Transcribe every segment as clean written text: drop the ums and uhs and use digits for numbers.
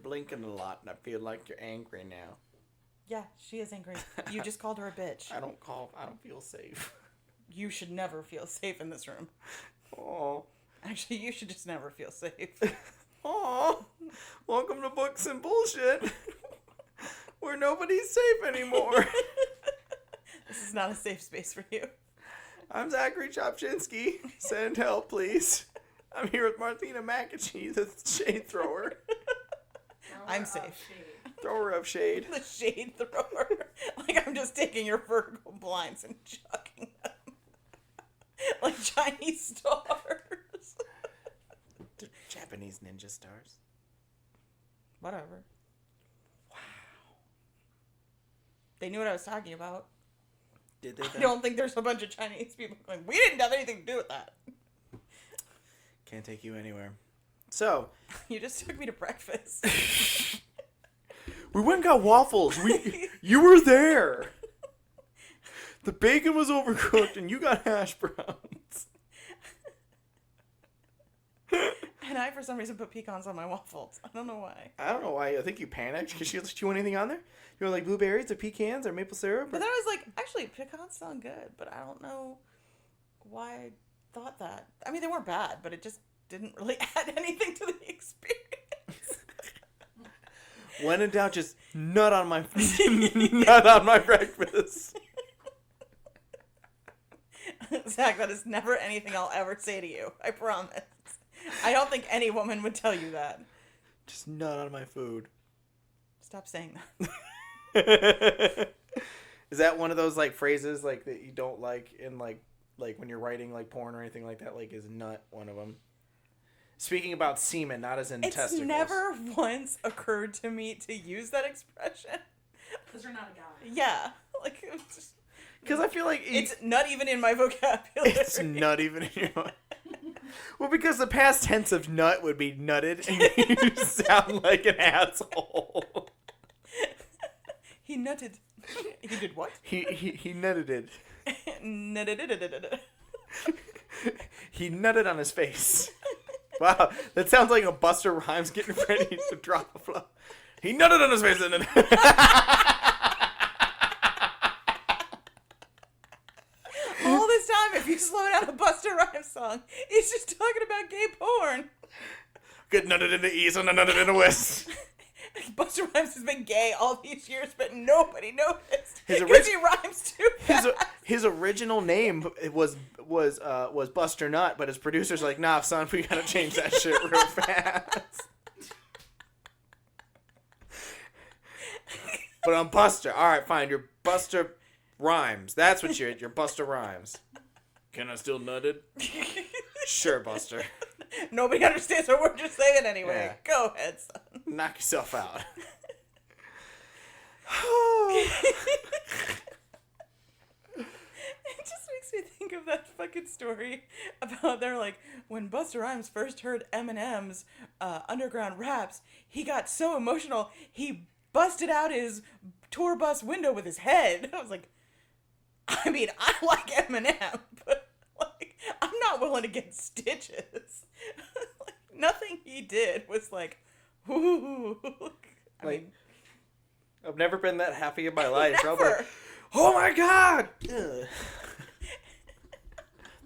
blinking a lot, and I feel like you're angry now. Yeah, she is angry. You just called her a bitch. I don't feel safe. You should never feel safe in this room. Oh. Actually, you should just never feel safe. Oh. Welcome to Books and Bullshit, where nobody's safe anymore. This is not a safe space for you. I'm Zachary Chopchinsky. Send help, please. I'm here with Martina McAchee, the shade thrower. I'm safe. Thrower of shade. The shade thrower. Like I'm just taking your vertical blinds and chucking them. Like Chinese stars. They're Japanese ninja stars. Whatever. Wow. They knew what I was talking about. Did they? I don't think there's a bunch of Chinese people going, we didn't have anything to do with that. Can't take you anywhere. So. You just took me to breakfast. We went and got waffles. You were there. The bacon was overcooked and you got hash browns. And I, for some reason, put pecans on my waffles. I don't know why. I don't know why. I think you panicked because you want anything on there? You want like blueberries or pecans or maple syrup? But then I was like, actually, pecans sound good, but I don't know why I thought that. I mean, they weren't bad, but it just didn't really add anything to the experience. When in doubt, just nut on my breakfast. Zach, that is never anything I'll ever say to you. I promise. I don't think any woman would tell you that. Just nut on my food. Stop saying that. Is that one of those like phrases like that you don't like in like when you're writing like porn or anything like that? Like, is nut one of them? Speaking about semen, not as in testicles. It's never once occurred to me to use that expression. Because you're not a guy. Yeah. Like, just... Because I feel like... It's not even in my vocabulary. It's not even in your... Well, because the past tense of nut would be nutted, and you sound like an asshole. He nutted. He did what? He nutted it. He nutted on his face. Wow, that sounds like a Busta Rhymes getting ready to drop a flow. He nutted on his face and then... All this time, if you slow down a Busta Rhymes song, he's just talking about gay porn. Get nutted in the east and nutted in the west. Busta Rhymes has been gay all these years, but nobody noticed. He rhymes too fast. His original name was Buster Nut, but his producer's like, nah, son, we gotta change that shit real fast. But I'm Buster. All right, fine. You're Buster Rhymes. That's what you're Buster Rhymes. Can I still nut it? Sure, Buster. Nobody understands what we're just saying anyway. Yeah. Go ahead, son. Knock yourself out. It just makes me think of that fucking story about they're like, when Busta Rhymes first heard Eminem's underground raps, he got so emotional, he busted out his tour bus window with his head. I was like, I mean, I like Eminem, but like, I'm not willing to get stitches. Like, nothing he did was like, ooh. I mean, I've never been that happy in my life. Never. Like, oh my God!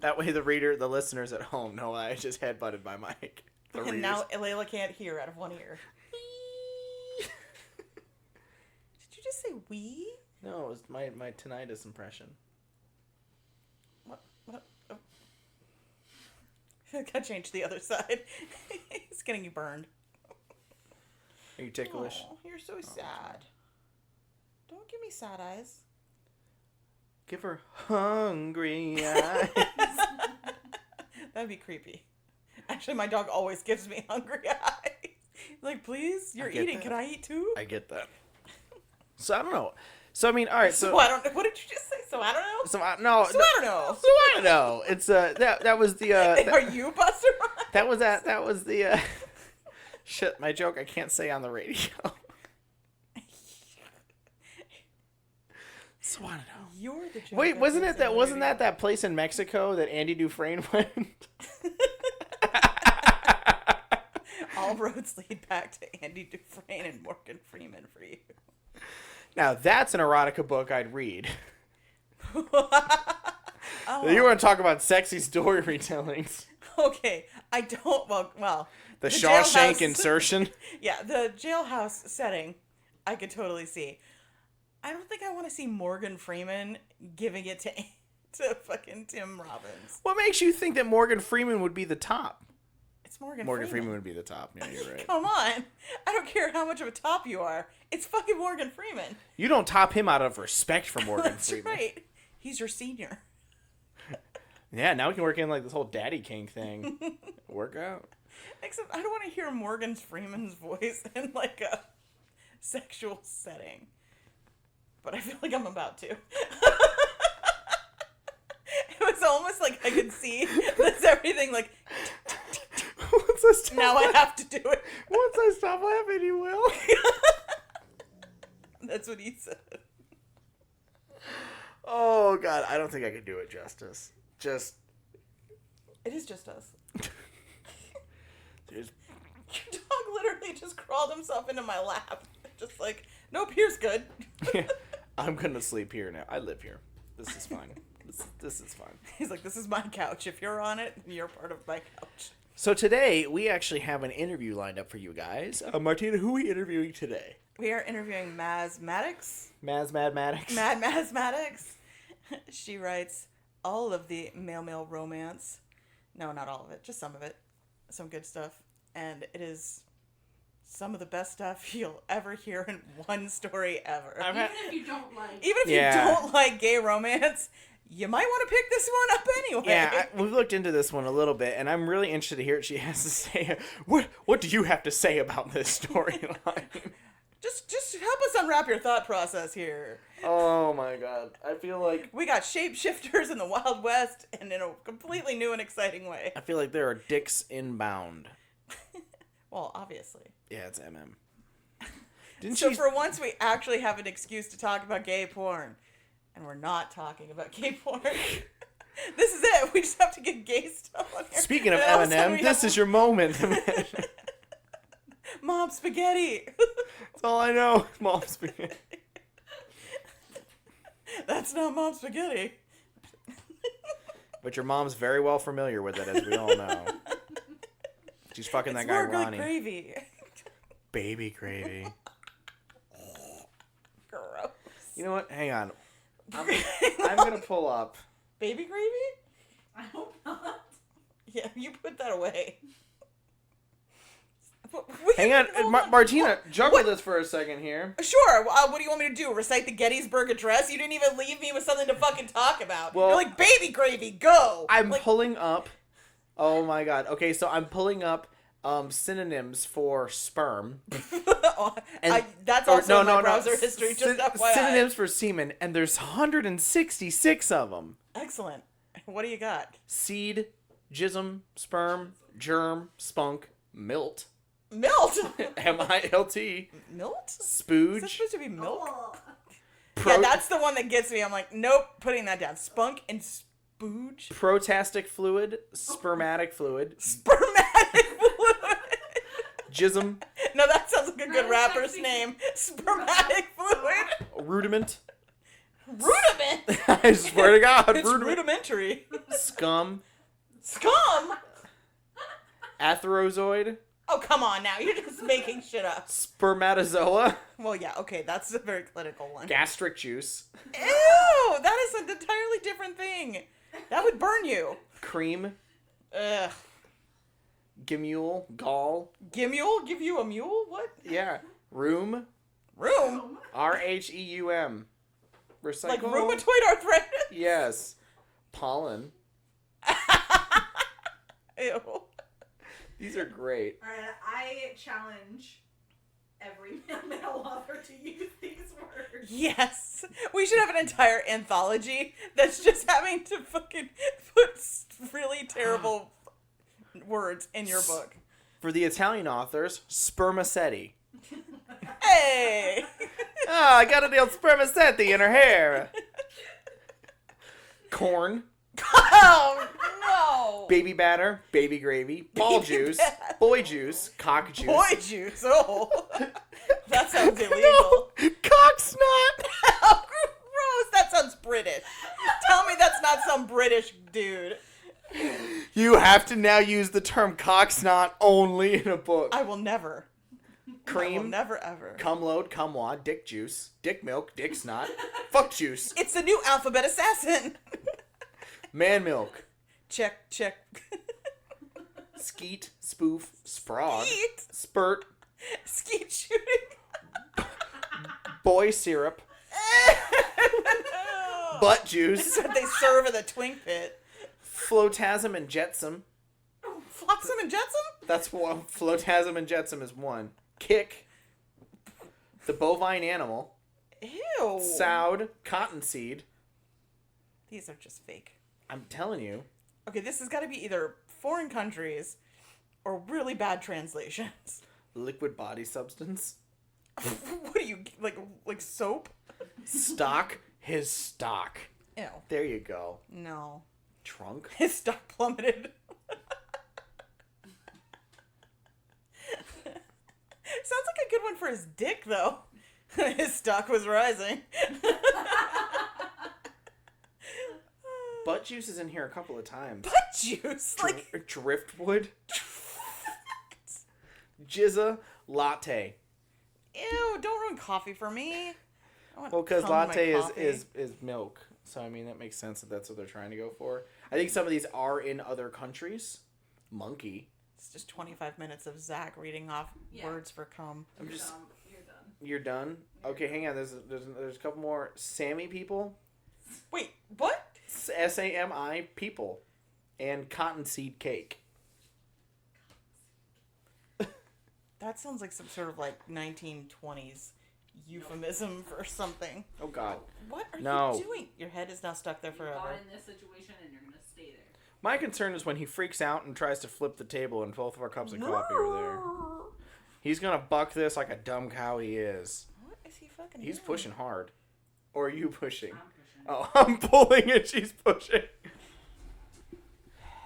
That way the listeners at home know I just headbutted my mic. And now Layla can't hear out of one ear. Did you just say wee? No, it was my tinnitus impression. What? Oh. Gotta change to the other side. It's getting you burned. Are you ticklish? Oh, you're so sad. Don't give me sad eyes. Give her hungry eyes. That'd be creepy. Actually, my dog always gives me hungry eyes. Like, please, you're eating. Can I eat too? I get that. So I don't know. So I mean, all right. So I don't know. What did you just say? So I don't know. So I don't know. It's that was the. Are you Buster Rhymes? That was the. Shit, my joke I can't say on the radio. So I don't know. You're the joke. Wait, wasn't that place in Mexico that Andy Dufresne went? All All roads lead back to Andy Dufresne and Morgan Freeman for you. Now, that's an erotica book I'd read. Oh. You want to talk about sexy story retellings. Okay, I don't. Well. The Shawshank jailhouse, insertion. Yeah, the jailhouse setting, I could totally see. I don't think I want to see Morgan Freeman giving it to fucking Tim Robbins. What makes you think that Morgan Freeman would be the top? It's Morgan Freeman. Freeman would be the top. Yeah, you're right. Come on. I don't care how much of a top you are. It's fucking Morgan Freeman. You don't top him out of respect for Morgan That's Freeman. That's right. He's your senior. Yeah, now we can work in like this whole daddy king thing. Work out. Except I don't want to hear Morgan Freeman's voice in like a sexual setting. But I feel like I'm about to. It was almost like I could see this everything like Once I stop now I have to do it. Once I stop laughing, you will. That's what he said. Oh god, I don't think I could do it justice. It is just us. Just... Your dog literally just crawled himself into my lap. Just like, nope, here's good. I'm gonna sleep here now. I live here. This is fine. This is fine. He's like, this is my couch. If you're on it, you're part of my couch. So today, we actually have an interview lined up for you guys. Martina, who are we interviewing today? We are interviewing Maz Maddox. Maz Maddox. Maz Maddox. She writes all of the male romance. No, not all of it. Just some of it. Some good stuff. And it is some of the best stuff you'll ever hear in one story ever. Even if you don't like... Even if you don't like gay romance, you might want to pick this one up anyway. Yeah, we've looked into this one a little bit, and I'm really interested to hear what she has to say. What do you have to say about this storyline? Just help us unwrap your thought process here. Oh my god. I feel like... We got shapeshifters in the Wild West, and in a completely new and exciting way. I feel like there are dicks inbound. Well, obviously. Yeah, it's MM. For once, we actually have an excuse to talk about gay porn. And we're not talking about gay porn. This is it. We just have to get gay stuff on here. Speaking of Eminem, this is your moment. Mom spaghetti. That's all I know. Mom spaghetti. That's not mom spaghetti. But your mom's very well familiar with it, as we all know. She's fucking that guy more Ronnie. Good gravy. Baby gravy. Gross. You know what? Hang on. I'm gonna pull up. Baby gravy? I hope not. Yeah, you put that away. Hang on, Martina, juggle this for a second here. Sure. What do you want me to do? Recite the Gettysburg Address? You didn't even leave me with something to fucking talk about. Well, you're like, baby gravy, go! I'm pulling up. Oh my god. Okay, so I'm pulling up synonyms for sperm. That's also in my browser history, just FYI. Synonyms for semen, and there's 166 of them. Excellent. What do you got? Seed, jism, sperm, germ, spunk, milt. Milt? M-I-L-T. Milt? Spooge. Is that supposed to be milk? Oh. Yeah, that's the one that gets me. I'm like, nope, putting that down. Spunk and spooge. Protastic fluid, spermatic fluid. Spermatic fluid. Jism. No, that sounds like a good rapper's name. Spermatic fluid. Rudiment. Rudiment? I swear to God. It's rudimentary. Scum. Scum? Atherozoid. Oh, come on now. You're just making shit up. Spermatozoa. Well, yeah, okay, that's a very clinical one. Gastric juice. Ew! That is an entirely different thing. That would burn you. Cream. Ugh. Gimule. Gall. Gimule? Give you a mule? What? Yeah. Room. Room? R-H-E-U-M. Recycle. Like rheumatoid arthritis? Yes. Pollen. Ew. These are great. Alright, I challenge every male author to use these words. Yes. We should have an entire anthology that's just having to fucking put really terrible words in your book. For the Italian authors, spermaceti. Hey! I got a little spermaceti in her hair. Corn. Oh, No. Baby batter, baby gravy, ball Baby juice, batter. boy juice, cock juice. Boy juice. Oh. That sounds illegal. No, cock snot. How gross. That sounds British. Tell me that's not some British dude. You have to now use the term cock snot only in a book. I will never. I will Cream, never ever. cum load, cum wad, dick juice, dick milk, dick snot, fuck juice, It's the new alphabet assassin. man milk, Check. skeet, spoof, sprog, Skeet. spurt, Skeet shooting. boy syrup, butt juice, That's what they serve in the twink pit. flotasm and jetsam. Flotsam and Jetsam? That's one. Flotasm and jetsam is one. Kick, the bovine animal, Ew. soud, cottonseed. These are just fake. I'm telling you. Okay, this has got to be either foreign countries or really bad translations. Liquid body substance. What are you, like soap? Stock, his stock. Ew. There you go. No. Trunk. His stock plummeted. Sounds like a good one for his dick, though. His stock was rising. Butt juice is in here a couple of times. Butt juice? Like, Driftwood. Jizza latte. ew, don't ruin coffee for me. I want Well, because cum in my latte coffee. is milk. So, I mean, that makes sense that that's what they're trying to go for. I think some of these are in other countries. Monkey. It's just 25 minutes of Zach reading off Yeah. words for cum. I'm just... You're done. You're done? Okay, hang on. There's a couple more. Sammy people. Wait, what? SAMI people. And cottonseed cake. That sounds like some sort of like 1920s euphemism for something. Oh, God. What are No. you doing? Your head is now stuck there You forever. got in this situation and you're gonna stay there. My concern is when he freaks out and tries to flip the table and both of our cups of coffee are there. He's gonna buck this like a dumb cow he is. What is he fucking He's doing? pushing hard. Or are you pushing? I'm pushing. Oh, I'm pulling and she's pushing.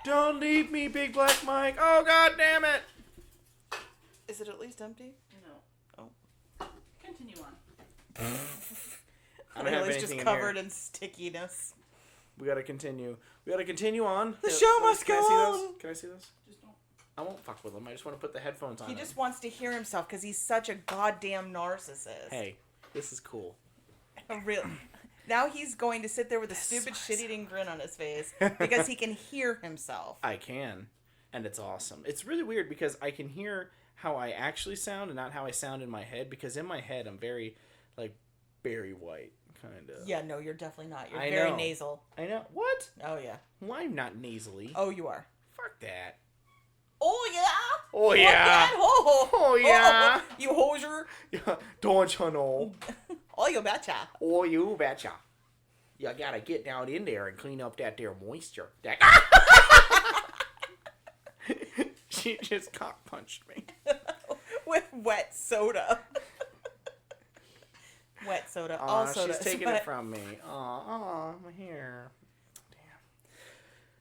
Don't leave me, Big Black Mike. Oh, God damn it. Is it at least empty? No. Oh. Continue on. I don't have It's anything just in covered here. in stickiness. We gotta continue. We gotta continue on. The show must Can I go see on. those? Can I see those? Just don't. I won't fuck with them. I just want to put the headphones on. He him. just wants to hear himself because he's such a goddamn narcissist. Hey, this is cool. A real. Now he's going to sit there with a stupid shit-eating grin on his face because he can hear himself. I can, and it's awesome. It's really weird because I can hear how I actually sound and not how I sound in my head. Because in my head, I'm very, like, Barry White kind of. Yeah, no, you're definitely not. You're I very know. nasal. I know. What? Oh yeah. Well, I'm not nasally. Oh, you are. Fuck that. Oh yeah. Oh Fuck yeah. that. Oh, Oh, yeah. You hoser. Don't you know? Oh, you betcha. Oh, you betcha. You gotta get down in there and clean up that there moisture. That... She just cock punched me. With wet soda. Wet soda. All Aw, soda. she's taking But it from me. Aw, my hair.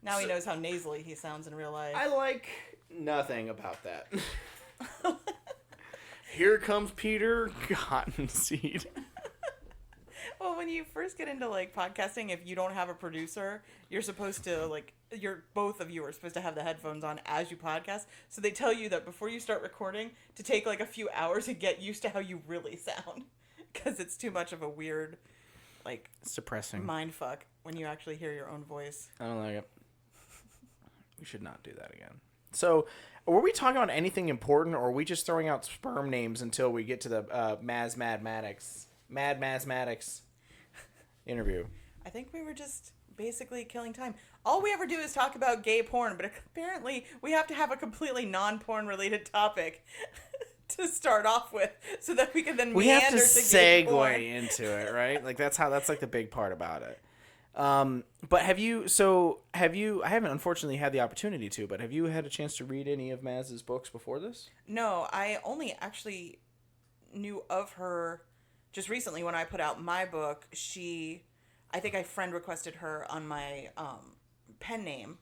now he knows how nasally he sounds in real life. I like nothing about that. Here comes Peter Cottonseed. Well, when you first get into like podcasting, if you don't have a producer, you're supposed to both of you are supposed to have the headphones on as you podcast. So they tell you that before you start recording to take like a few hours to get used to how you really sound, because it's too much of a weird, like, It's depressing. mind fuck when you actually hear your own voice. I don't like it. We should not do that again. So, were we talking about anything important, or are we just throwing out sperm names until we get to the Maz Maddox interview? I think we were just basically killing time. All we ever do is talk about gay porn, but apparently we have to have a completely non-porn related topic to start off with, so that we can then We have meander to gay porn. segue into it, right? Like that's like the big part about it. But have you, I haven't unfortunately had the opportunity to, but have you had a chance to read any of Maz's books before this? No, I only actually knew of her just recently when I put out my book. I think I friend requested her on my pen name,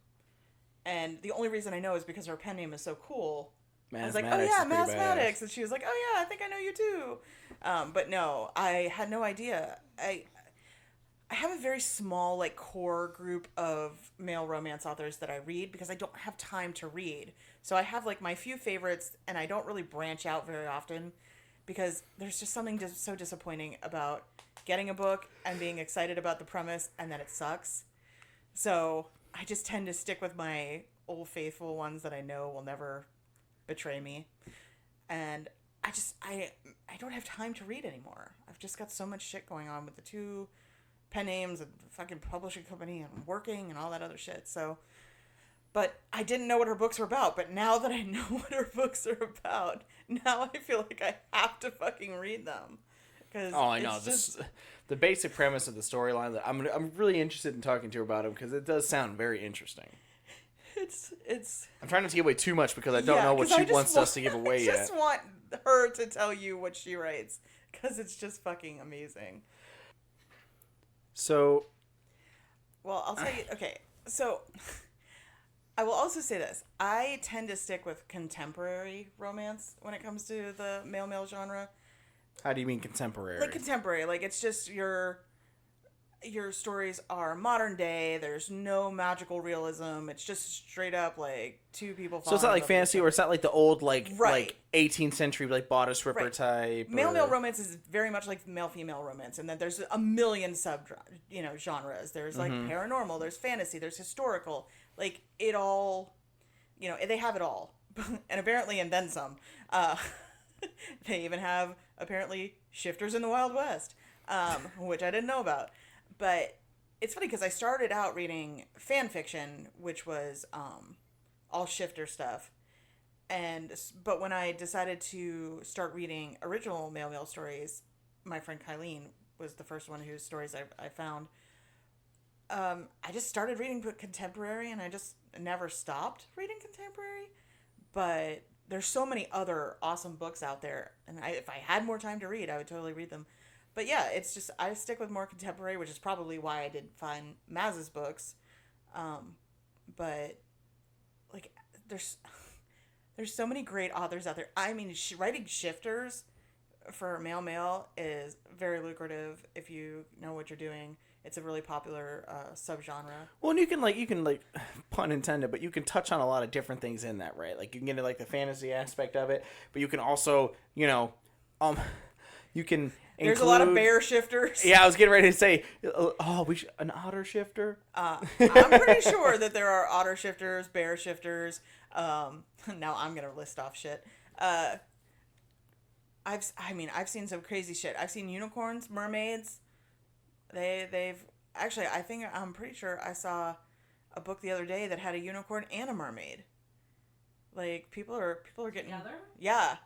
And the only reason I know is because her pen name is so cool. I Maz was like, Maddox oh yeah, is pretty Maz badass. Maddox. And she was like, oh yeah, I think I know you too. But no, I had no idea. I have a very small, like, core group of male romance authors that I read because I don't have time to read. So I have, like, my few favorites, and I don't really branch out very often because there's just something just so disappointing about getting a book and being excited about the premise and then it sucks. So I just tend to stick with my old faithful ones that I know will never betray me. And I don't have time to read anymore. I've just got so much shit going on with the two pen names and fucking publishing company and working and all that other shit. So, but I didn't know what her books were about. But now that I know what her books are about, now I feel like I have to fucking read them. Oh, I know. The basic premise of the storyline. That I'm really interested in talking to her about them because it does sound very interesting. It's. I'm trying not to give away too much because I don't know what she wants us to give away yet. I just want her to tell you what she writes because it's just fucking amazing. So, well, I'll tell you. Okay, so I will also say this: I tend to stick with contemporary romance when it comes to the male genre. How do you mean contemporary? Like contemporary, like it's just your stories are modern day. There's no magical realism. It's just straight up like two people. So it's not like fantasy, or it's not like the old like 18th century like bodice ripper type. Male romance is very much like male female romance, and then there's a million genres. There's like paranormal. There's fantasy. There's historical. Like it all, they have it all, and apparently and then some. They even have apparently shifters in the Wild West, which I didn't know about. But it's funny because I started out reading fan fiction, which was all shifter stuff. But when I decided to start reading original male stories, my friend Kylene was the first one whose stories I found. I just started reading contemporary, and I just never stopped reading contemporary. But there's so many other awesome books out there, and if I had more time to read, I would totally read them. But yeah, it's just I stick with more contemporary, which is probably why I did find Maz's books. But like, there's so many great authors out there. I mean, writing shifters for male is very lucrative if you know what you're doing. It's a really popular subgenre. Well, and you can pun intended, but you can touch on a lot of different things in that, right? Like you can get into like the fantasy aspect of it, but you can also, you can. There's a lot of bear shifters. Yeah, I was getting ready to say, an otter shifter. I'm pretty sure that there are otter shifters, bear shifters. Now I'm gonna list off shit. I've seen some crazy shit. I've seen unicorns, mermaids. They've actually. I'm pretty sure I saw a book the other day that had a unicorn and a mermaid. Like people are getting together. Yeah.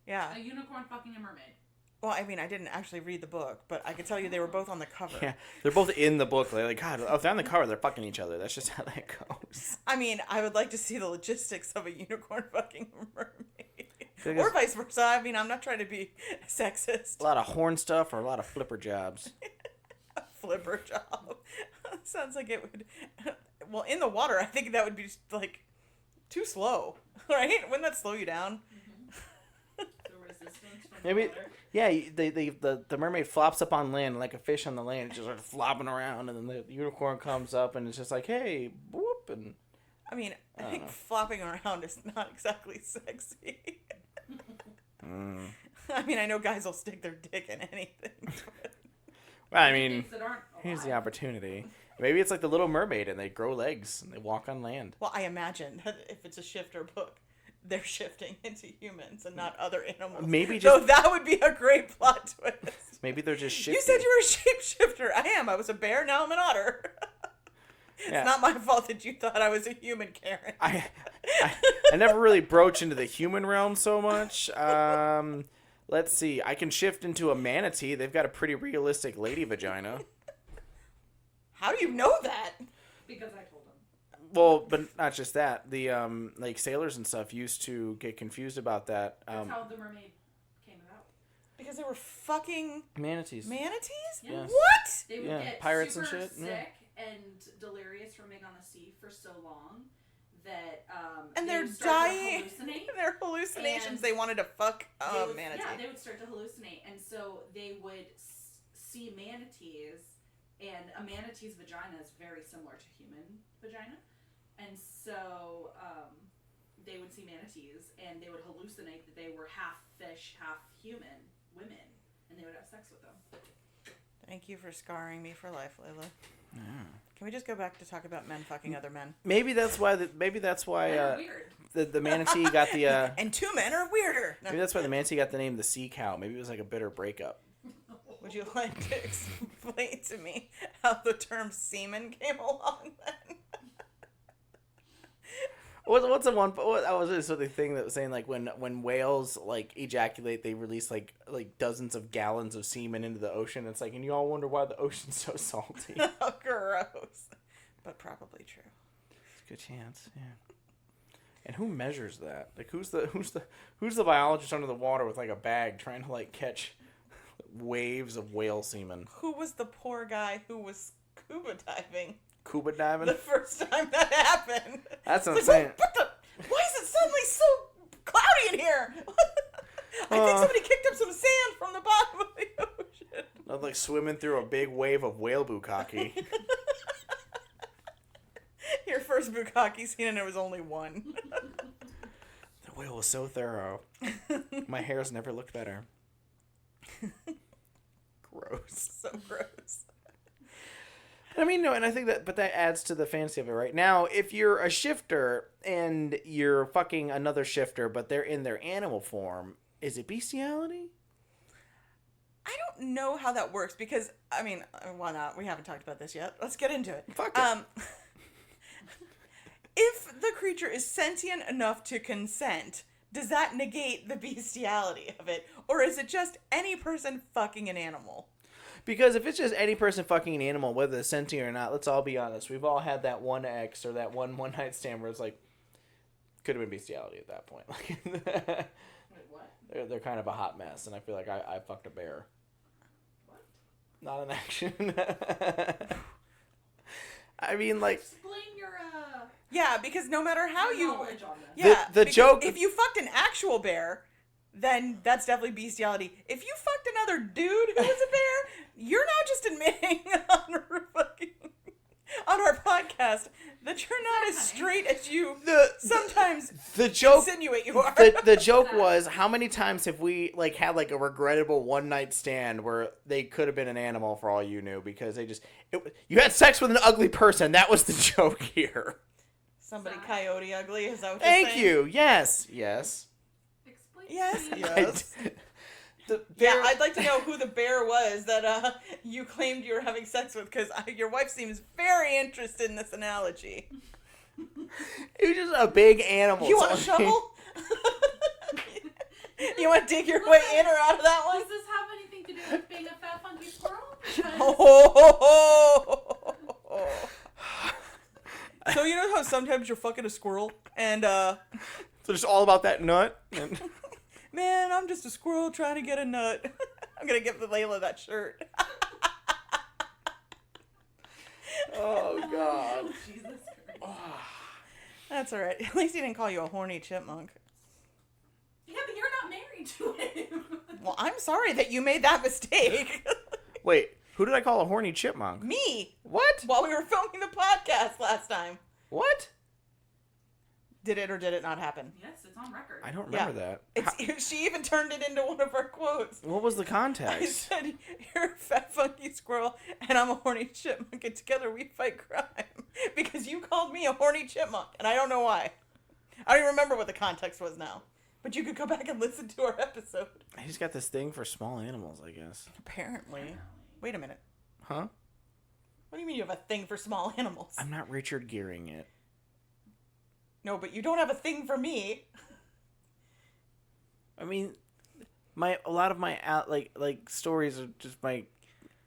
A unicorn fucking a mermaid. Well, I mean, I didn't actually read the book, but I could tell you they were both on the cover. Yeah, they're both in the book. They're like, God, if they're on the cover, they're fucking each other. That's just how that goes. I mean, I would like to see the logistics of a unicorn fucking mermaid. Or vice versa. I mean, I'm not trying to be sexist. A lot of horn stuff or a lot of flipper jobs. A flipper job. Sounds like it would... Well, in the water, I think that would be, like, too slow. Right? Wouldn't that slow you down? The resistance from Maybe... the water. Yeah, the mermaid flops up on land like a fish on the land. It just starts flopping around, and then the unicorn comes up, and it's just like, hey, whoop, and... I mean, I think flopping around is not exactly sexy. I mean, I know guys will stick their dick in anything. But... Well, I mean, Things that aren't here's the alive. opportunity. Maybe it's like the Little Mermaid, and they grow legs, and they walk on land. Well, I imagine that if it's a shifter book, they're shifting into humans and not other animals. Maybe So just... that would be a great plot twist. Maybe they're just shifting. You said you were a shapeshifter. I am. I was a bear, now I'm an otter. Yeah. It's not my fault that you thought I was a human, Karen. I never really broach into the human realm so much. Let's see. I can shift into a manatee. They've got a pretty realistic lady vagina. How do you know that? Because I told him. Well, but not just that. The like sailors and stuff used to get confused about that. That's how the mermaid came about. Because they were fucking Manatees. manatees? Yes. What? They would Yeah, get pirates and super shit, sick yeah. and delirious from being on the sea for so long that and they they're would start to dying. hallucinate. They're hallucinations. And they wanted to fuck a manatee. Yeah, they would start to hallucinate, and so they would see manatees, and a manatee's vagina is very similar to human vagina, and so they would see manatees, and they would hallucinate that they were half fish, half human women, and they would have sex with them. Thank you for scarring me for life, Layla. Yeah. Can we just go back to talk about men fucking other men? Maybe that's why. The manatee got the. And two men are weirder. No. Maybe that's why the manatee got the name the sea cow. Maybe it was like a bitter breakup. Would you like to explain to me how the term semen came along then? What's the one? I was just the thing that was saying like when whales like ejaculate, they release like dozens of gallons of semen into the ocean. It's like, and you all wonder why the ocean's so salty. Oh, gross, but probably true. It's a good chance, yeah. And who measures that? Like, who's the biologist under the water with like a bag trying to like catch waves of whale semen? Who was the poor guy who was scuba diving? Scuba diving? The first time that happened. That's what I'm saying. Why is it suddenly so cloudy in here? I think somebody kicked up some sand from the bottom of the ocean. I'm like swimming through a big wave of whale bukkake. Your first bukkake scene, and there was only one. The whale was so thorough. My hair's never looked better. Gross. So gross. I mean, no, and I think that adds to the fantasy of it, right? Now, if you're a shifter and you're fucking another shifter, but they're in their animal form, is it bestiality? I don't know how that works because, I mean, why not? We haven't talked about this yet. Let's get into it. Fuck it. If the creature is sentient enough to consent, does that negate the bestiality of it? Or is it just any person fucking an animal? Because if it's just any person fucking an animal, whether it's sentient or not, let's all be honest. We've all had that one ex or that one night stand where it's like, could have been bestiality at that point. Wait, what? They're kind of a hot mess, and I feel like I fucked a bear. What? Not an action. I mean, like... Explain your, Yeah, because no matter how you... knowledge on this. Yeah, The joke... If you fucked an actual bear, then that's definitely bestiality. If you fucked another dude who was a bear, you're now just admitting on our podcast that you're not as straight as you sometimes the joke, insinuate you are. The joke was, how many times have we like had like a regrettable one night stand where they could have been an animal for all you knew because you had sex with an ugly person. That was the joke here. Somebody coyote ugly, is that what you're Thank saying? you. Yes. Explain. Yes. to me. Yes. Yeah, I'd like to know who the bear was that you claimed you were having sex with, because your wife seems very interested in this analogy. It was just a big animal. You want a shovel? You want to dig your way in or out of that one? Does this have anything to do with being a fat, funky squirrel? So you know how sometimes you're fucking a squirrel and So just all about that nut. man, I'm just a squirrel trying to get a nut. I'm gonna give Layla that shirt. Oh God. Jesus Christ. That's all right. At least he didn't call you a horny chipmunk. Yeah, but you're not married to him. Well, I'm sorry that you made that mistake. Wait, who did I call a horny chipmunk? Me. What? While we were filming the podcast last time. What? Did it or did it not happen? Yes, it's on record. I don't remember that. She even turned it into one of our quotes. What was the I context? said, you're a fat, funky squirrel, and I'm a horny chipmunk, and together we fight crime. Because you called me a horny chipmunk, and I don't know why. I don't even remember what the context was now. But you could go back and listen to our episode. I just got this thing for small animals, I guess. Apparently. Wait a minute. Huh? What do you mean you have a thing for small animals? I'm not Richard Gearing it. No, but you don't have a thing for me. I mean, a lot of my stories are just my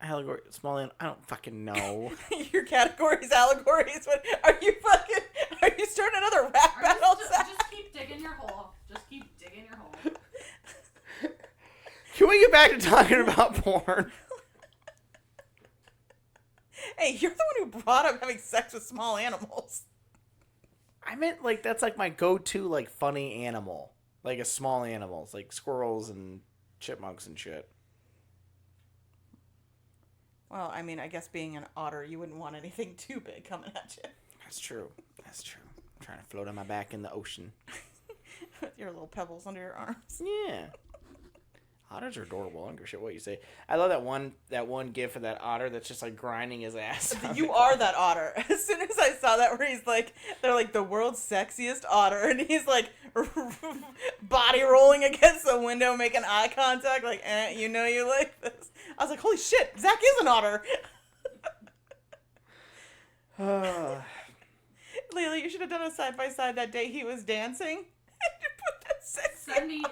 allegory. Small animal. I don't fucking know. Your categories, allegories. What are you fucking? Are you starting another rap battle? Just keep digging your hole. Just keep digging your hole. Can we get back to talking about porn? Hey, you're the one who brought up having sex with small animals. I meant like that's like my go-to like funny animal, like a small animals like squirrels and chipmunks and shit. Well, I mean, I guess being an otter, you wouldn't want anything too big coming at you. That's true. That's true. I'm trying to float on my back in the ocean. With your little pebbles under your arms. Yeah. Otters are adorable. I don't give a shit what you say. I love that one gif of that otter that's just like grinding his ass. You are that otter. As soon as I saw that, where he's like, they're like the world's sexiest otter, and he's like body rolling against the window, making eye contact, like, you know you like this. I was like, holy shit, Zach is an otter. Layla, you should have done a side by side that day he was dancing. Send me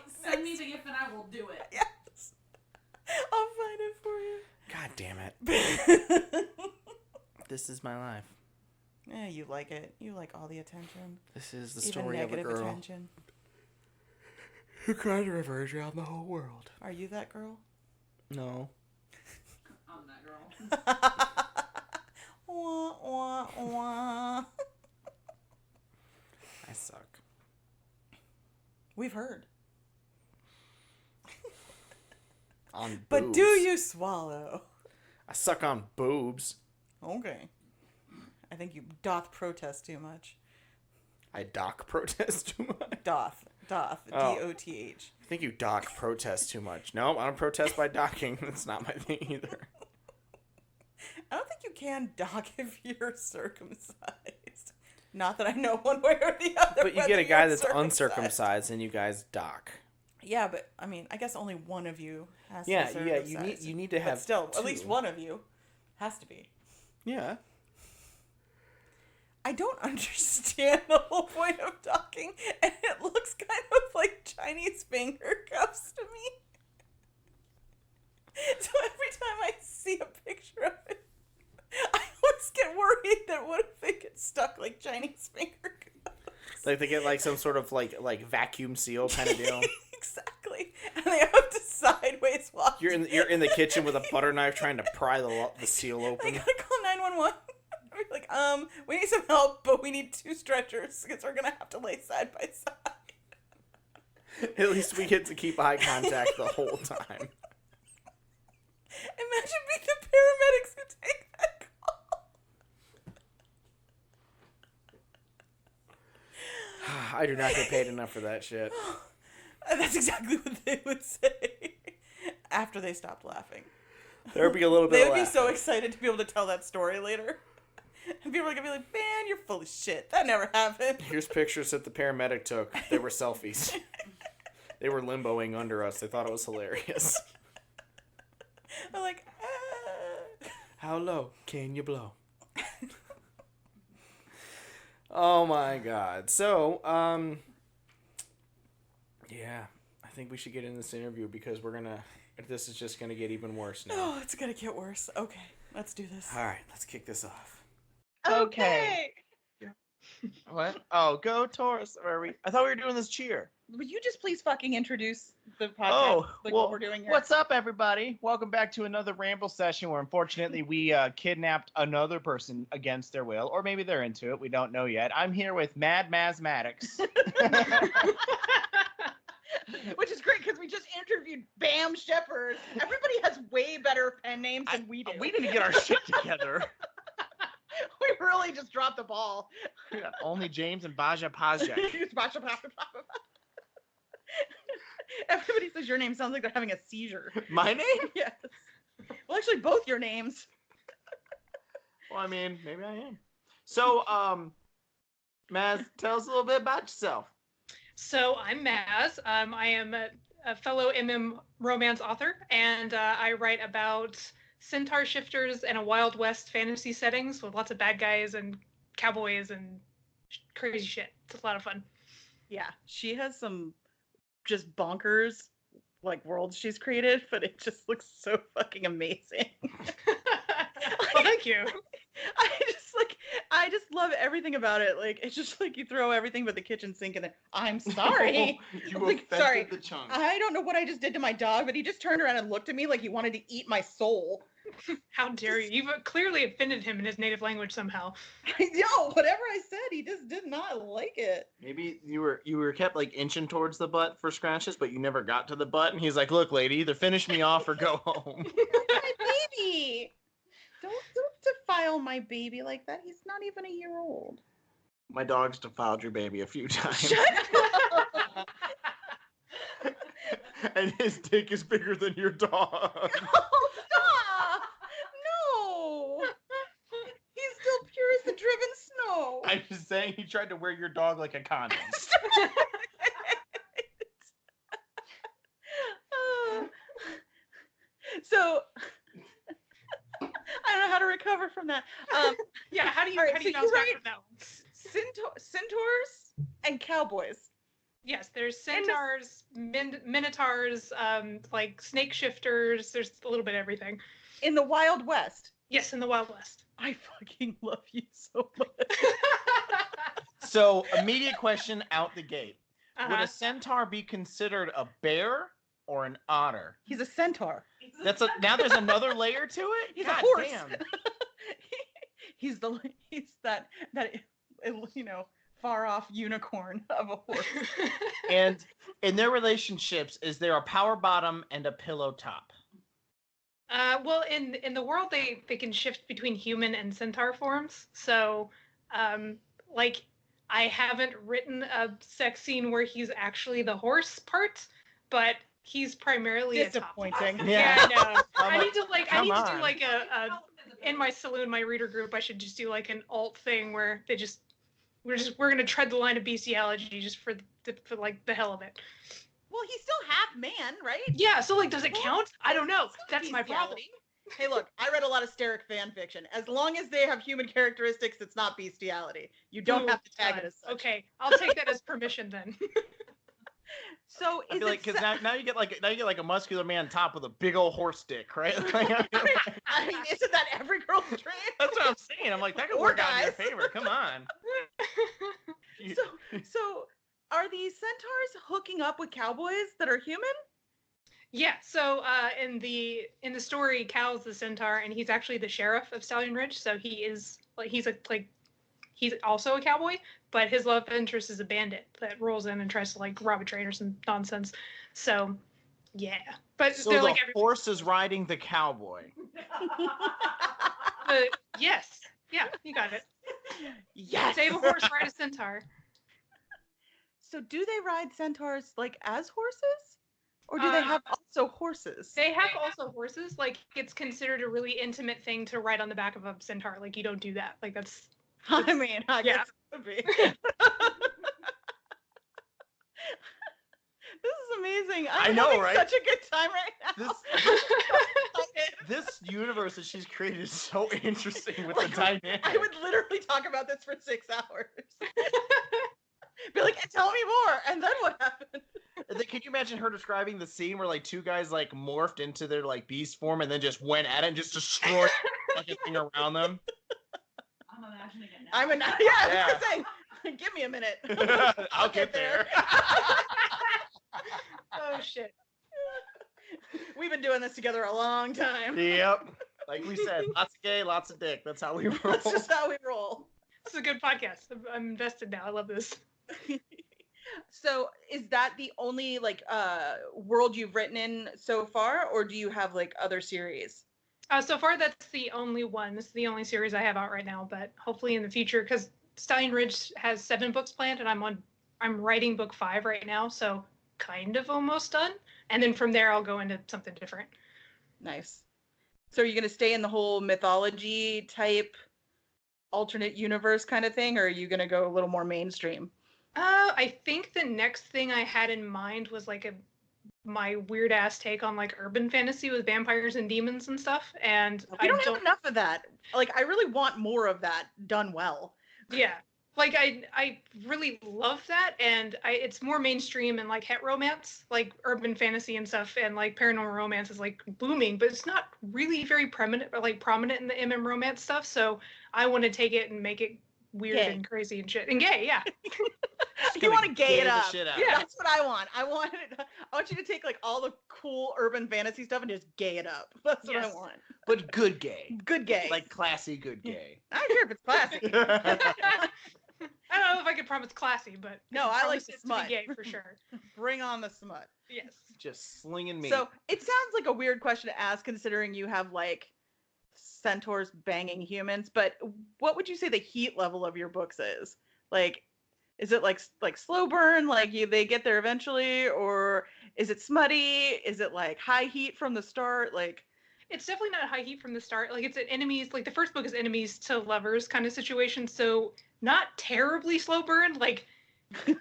the gift and I will do it. Yes. I'll find it for you. God damn it. This is my life. Yeah, you like it. You like all the attention. This is the Even story of a negative girl attention. who cried a river around the whole world. Are you that girl? No. I'm that girl. Wah, wah, wah. I suck. We've heard. On boobs. But do you swallow? I suck on boobs. Okay. I think you doth protest too much. I dock protest too much. Doth. Oh. D-O-T-H. I think you dock protest too much. No, I don't protest by docking. That's not my thing either. I don't think you can dock if you're circumcised. Not that I know one way or the other. But you get a guy that's uncircumcised and you guys dock. Yeah, but I mean, I guess only one of you has to be Yeah, circumcised. you need to have But still, two. at least one of you has to be. Yeah. I don't understand the whole point of docking, and it looks kind of like Chinese finger cuffs to me. So every time I see a picture of it, I always get worried that what if they get stuck like Chinese finger cuffs? Like they get like some sort of like vacuum seal kind of deal. Exactly, and they have to sideways walk. You're in the kitchen with a butter knife trying to pry the seal I open. gotta call 911. I'd be like, we need some help, but we need 2 stretchers because we're gonna have to lay side by side. At least we get to keep eye contact the whole time. Imagine being the paramedics who take that call. I do not get paid enough for that shit. And that's exactly what they would say after they stopped laughing. There would be a little bit They of would be laughing. so excited to be able to tell that story later. And people are gonna be like, man, you're full of shit. That never happened. Here's pictures that the paramedic took. They were selfies. They were limboing under us. They thought it was hilarious. They're like, How low can you blow? Oh my god. So, yeah, I think we should get in this interview because this is just gonna get even worse now. oh, it's gonna get worse. Okay, let's do this. All right, let's kick this off. Okay. What? Oh, go Taurus. I thought we were doing this cheer. Would you just please fucking introduce the podcast? Oh, like well, what we're doing here? what's up, everybody? Welcome back to another ramble session where unfortunately we kidnapped another person against their will, or maybe they're into it. We don't know yet. I'm here with Maz Maddox. Which is great because we just interviewed Bam Shepherd. Everybody has way better pen names than we do. We need to get our shit together. We really just dropped the ball. We got only James and Baja Pazja. Everybody says your name sounds like they're having a seizure. My name? Yes. Well, actually, both your names. Well, I mean, maybe I am. So, Maz, tell us a little bit about yourself. So I'm Maz. I am a fellow MM romance author, and I write about centaur shifters in a Wild West fantasy settings with lots of bad guys and cowboys and crazy shit. It's a lot of fun. Yeah, she has some just bonkers like worlds she's created, but it just looks so fucking amazing. Well, thank you. I just like I just love everything about it. Like, it's just like you throw everything but the kitchen sink in there. I'm sorry. You Like, offended sorry. the chunk. I don't know what I just did to my dog, but he just turned around and looked at me like he wanted to eat my soul. How dare you? You've clearly offended him in his native language somehow. I know, whatever I said, he just did not like it. Maybe you were kept like inching towards the butt for scratches, but you never got to the butt. And he's like, "Look, lady, either finish me off or go home." My baby! Don't defile my baby like that. He's not even a year old. My dog's defiled your baby a few times. Shut up! And his dick is bigger than your dog. Oh, stop! No! He's still pure as the driven snow. I'm just saying he tried to wear your dog like a condom. So I don't know how to recover from that. Yeah, how do you All right, how do you so bounce you back write- from that one? Centaurs and cowboys. Yes, there's centaurs, minotaurs, like snake shifters. There's a little bit of everything. In the Wild West. Yes, in the Wild West. I fucking love you so much. So, immediate question out the gate. Would Uh-huh. a centaur be considered a bear or an otter? He's a centaur. Now there's another layer to it? He's God a horse. damn. he's that you know, far off unicorn of a horse. And in their relationships, is there a power bottom and a pillow top? Well, in the world, they can shift between human and centaur forms. So, like, I haven't written a sex scene where he's actually the horse part, but he's primarily Disappointing. a top. Yeah. Yeah, I know. Come I on. need to like I Come need to on. do like a in my saloon, my reader group. I should just do like an alt thing where we're gonna tread the line of bestiality just for like the hell of it. Well, he's still half man, right? Yeah. So like, does it count? I don't know. That's my problem. Bestiality. Hey, look, I read a lot of Steric fan fiction. As long as they have human characteristics, it's not bestiality. You don't Ooh, have to tag fun. it as such. Okay, I'll take that as permission then. So I is feel like it? because now you get like a muscular man top with a big old horse dick, right? I mean, isn't that every girl's dream? That's what I'm saying. I'm like, that could Or work out in your guys. favor. Come on. You- So are these centaurs hooking up with cowboys that are human? Yeah, so in the story, Cal's the centaur, and he's actually the sheriff of Stallion Ridge. So he's also a cowboy, but his love interest is a bandit that rolls in and tries to like rob a train or some nonsense. So yeah, but So they're the like horse is riding the cowboy. yes, yeah, you got it. Yes. Save a horse, ride a centaur. So do they ride centaurs like as horses? Or do they have also horses? They have also horses. Like it's considered a really intimate thing to ride on the back of a centaur. Like you don't do that. Like that's. I mean, I Yeah. guess it would be. This is amazing. I'm know, having right? Such a good time right now. This universe that she's created is so interesting with the Like, dynamic. I would literally talk about this for 6 hours. Be like, tell me more. And then what happened? And then, can you imagine her describing the scene where like two guys like morphed into their like beast form and then just went at it and just destroyed everything around them? I'm imagining it now. Yeah. I'm saying, give me a minute. I'll get there. Oh shit. We've been doing this together a long time. Yep. Like we said, lots of gay, lots of dick. That's how we roll. That's just how we roll. This is a good podcast. I'm invested now. I love this. So is that the only like world you've written in so far, or do you have like other series? So far, that's the only one. This is the only series I have out right now. But hopefully in the future, because Stallion Ridge has 7 books planned, and I'm writing book 5 right now, so kind of almost done. And then from there, I'll go into something different. Nice. So are you going to stay in the whole mythology type alternate universe kind of thing, or are you going to go a little more mainstream? I think the next thing I had in mind was like my weird ass take on like urban fantasy with vampires and demons and stuff. And We don't have enough of that. Like, I really want more of that done well. Yeah. Like I really love that, and it's more mainstream and like het romance, like urban fantasy and stuff, and like paranormal romance is like booming, but it's not really very prominent in the MM romance stuff. So I want to take it and make it weird Gay. and crazy and shit. And gay, yeah. You want to gay it the up. shit out. Yeah. That's what I want. I want you to take like all the cool urban fantasy stuff and just gay it up. That's what I Yes. want. But good gay. Good gay. Like classy good gay. I don't care if it's classic. I don't know if I could promise classy, but No, I like promise the it to smut. be gay for sure. Bring on the smut. Yes. Just slinging me. So it sounds like a weird question to ask considering you have like centaurs banging humans, but what would you say the heat level of your books is? Like, is it like slow burn, like they get there eventually, or is it smutty? Is it like high heat from the start? Like, It's definitely not high heat from the start. Like it's an enemies, like the first book is enemies to lovers kind of situation. So not terribly slow burn. Like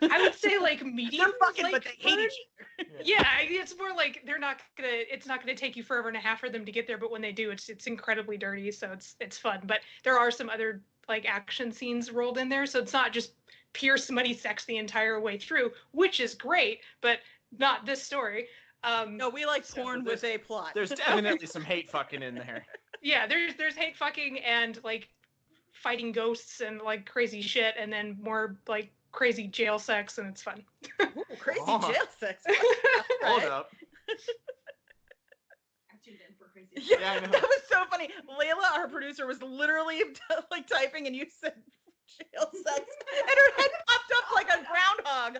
I would say like medium. they're fucking, like, but they hate burn. each other. Yeah, it's more like it's not gonna take you forever and a half for them to get there, but when they do, it's incredibly dirty, so it's fun. But there are some other like action scenes rolled in there, so it's not just pure smutty sex the entire way through, which is great, but not this story. No, we like So porn with a plot. There's definitely some hate fucking in there. Yeah, there's hate fucking and like fighting ghosts and like crazy shit, and then more like crazy jail sex, and it's fun. Ooh, crazy Oh. jail sex. Hold Right. up. I'm tuned in for crazy. Yeah, I know. that was so funny. Layla, our producer, was literally like typing, and you said jail sex, and her head popped up like a groundhog.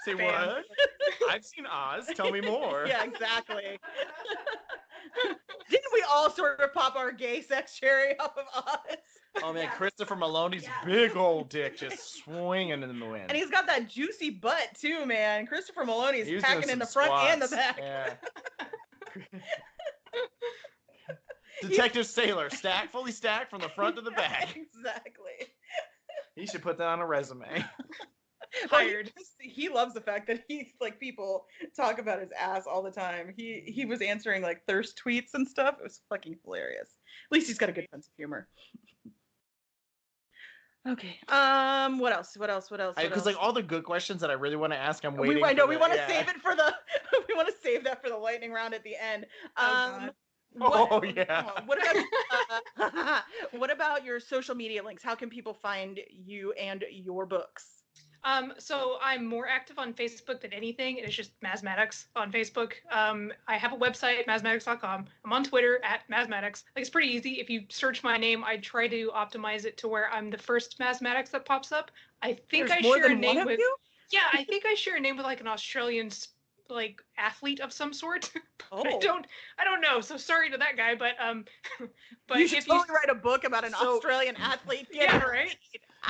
Say Bam. what? I've seen Oz. Tell me more. Yeah, exactly. Didn't we all sort of pop our gay sex cherry off of Oz? Oh man, Yeah. Christopher Maloney's Yeah. big old dick just swinging in the wind. And he's got that juicy butt too, man. Christopher Maloney's He was packing doing in the some front and the squats. back. Yeah. Detective Sailor, fully stacked from the front to the back. Exactly. He should put that on a resume. Well, Hired. he loves the fact that he's like people talk about his ass all the time. He was answering like thirst tweets and stuff. It was fucking hilarious. At least he's got a good sense of humor. Okay. What else? Because like all the good questions that I really want to ask, I'm waiting. I know for we the- want to yeah. save it for the we want to save that for the lightning round at the end. God. Oh, yeah. What about your social media links? How can people find you and your books? So I'm more active on Facebook than anything. It's just Maz Maddox on Facebook. I have a website, mazmaddox.com. I'm on Twitter @Maz Maddox. Like it's pretty easy. If you search my name, I try to optimize it to where I'm the first Maz Maddox that pops up. I think There's I more share a than one name of with you? yeah, I think I share a name with like an Australian like athlete of some sort. Oh. I don't know. So sorry to that guy, but but You should if totally write a book about an So- Australian athlete. yeah, right.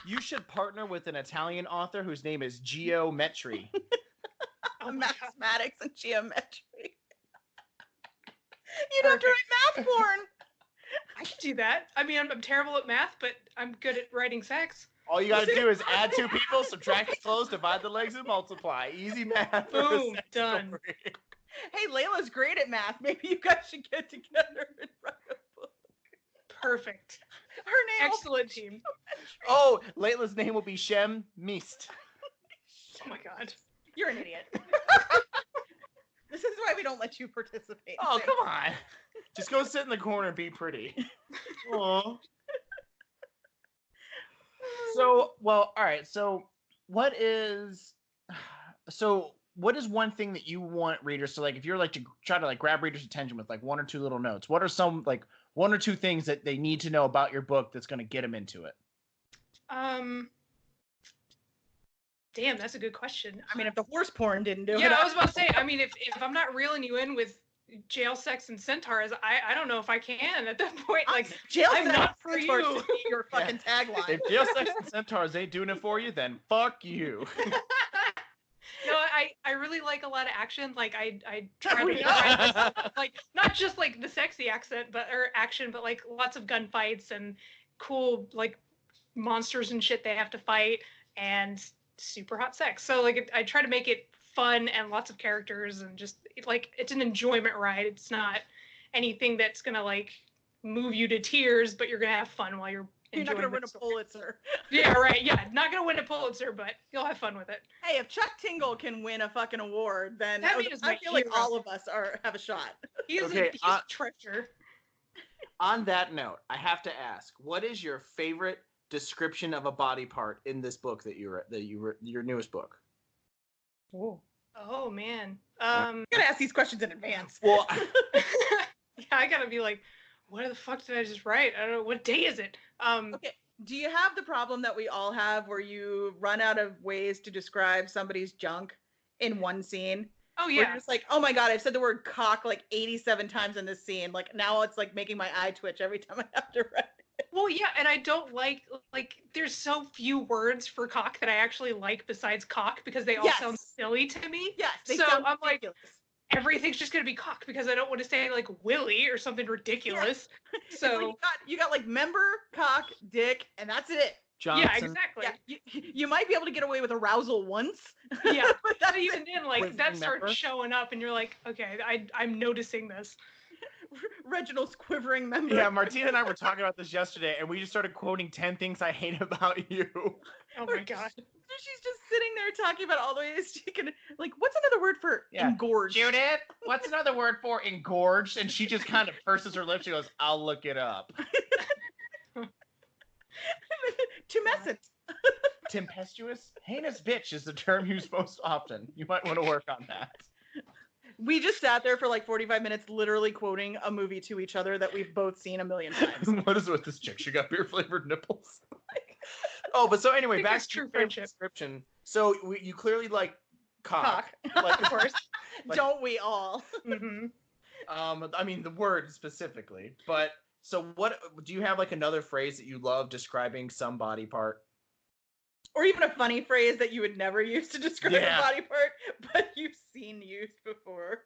You should partner with an Italian author whose name is Geometry. Oh my God. Mathematics and geometry. You'd have to write math porn. I can do that. I mean, I'm terrible at math, but I'm good at writing sex. All you gotta do is add two people, subtract the clothes, divide the legs, and multiply. Easy math. for a Boom, sex done. story. Hey, Layla's great at math. Maybe you guys should get together and write a book. Perfect. Her name. Excellent team. Oh, Layla's name will be Shem Meest. Oh my God. You're an idiot. This is why we don't let you participate. Oh, come on. Just go sit in the corner and be pretty. Aw. So, well, all right. So, what is one thing that you want readers to like? If you're like to try to like grab readers' attention with like one or two little notes, what are some like one or two things that they need to know about your book that's going to get them into it? Damn, that's a good question. I mean, if the horse porn didn't do it. Yeah, I was about to say. I mean, if I'm not reeling you in with jail sex and centaurs, I don't know if I can at that point. Like, jail I'm sex not for centaurs you. should be your fucking tagline. If jail sex and centaurs ain't doing it for you, then fuck you. No, I really like a lot of action. Like I try We to know. like not just like the sexy action, but like lots of gunfights and cool like monsters and shit they have to fight and super hot sex. So like I try to make it fun and lots of characters and just like it's an enjoyment ride. It's not anything that's gonna like move you to tears, but you're gonna have fun while you're You're not enjoying gonna win the a story. Pulitzer. Yeah, right. Yeah, not gonna win a Pulitzer, but you'll have fun with it. Hey, if Chuck Tingle can win a fucking award, then That man is I my feel like hero. all of us have a shot. He's Okay, a treasure. On that note, I have to ask, what is your favorite description of a body part in this book your newest book? Oh man. I'm gonna ask these questions in advance. Well, Yeah, I gotta be like, what the fuck did I just write? I don't know. What day is it? Okay. Do you have the problem that we all have where you run out of ways to describe somebody's junk in one scene? Oh Where yeah. you're just like, oh my god, I've said the word cock like 87 times in this scene. Like now it's like making my eye twitch every time I have to write. Well, yeah, and I don't like there's so few words for cock that I actually like besides cock because they all Yes. sound silly to me. Yes, they So sound I'm like, ridiculous. everything's just gonna be cock because I don't want to say like Willy or something ridiculous. It's So like you got like member, cock, dick, and that's it. Johnson. yeah, exactly. Yeah, you might be able to get away with arousal once. Yeah. but But that's even it. then, like Quivering that starts member. showing up, and you're like, okay, I'm noticing this. Reginald's quivering member. Yeah, Martina and I were talking about this yesterday, and we just started quoting 10 things I hate about you. Oh my god. She's just sitting there talking about all the ways she can, like, what's another word for Yeah. engorged? Judith, what's another word for engorged? And she just kind of purses her lips. She goes, I'll look it up. Tumescent. Tempestuous? Heinous bitch is the term used most often. You might want to work on that. We just sat there for like 45 minutes literally quoting a movie to each other that we've both seen a million times. What is with this chick? She got beer flavored nipples. Oh, but so anyway, think back that's to true your favorite friendship. description. So you clearly like cock. Cock. Like, Of course. Like- Don't we all? hmm I mean the word specifically. But so what do you have like another phrase that you love describing some body part? Or even a funny phrase that you would never use to describe Yeah. a body part, but you've seen used before.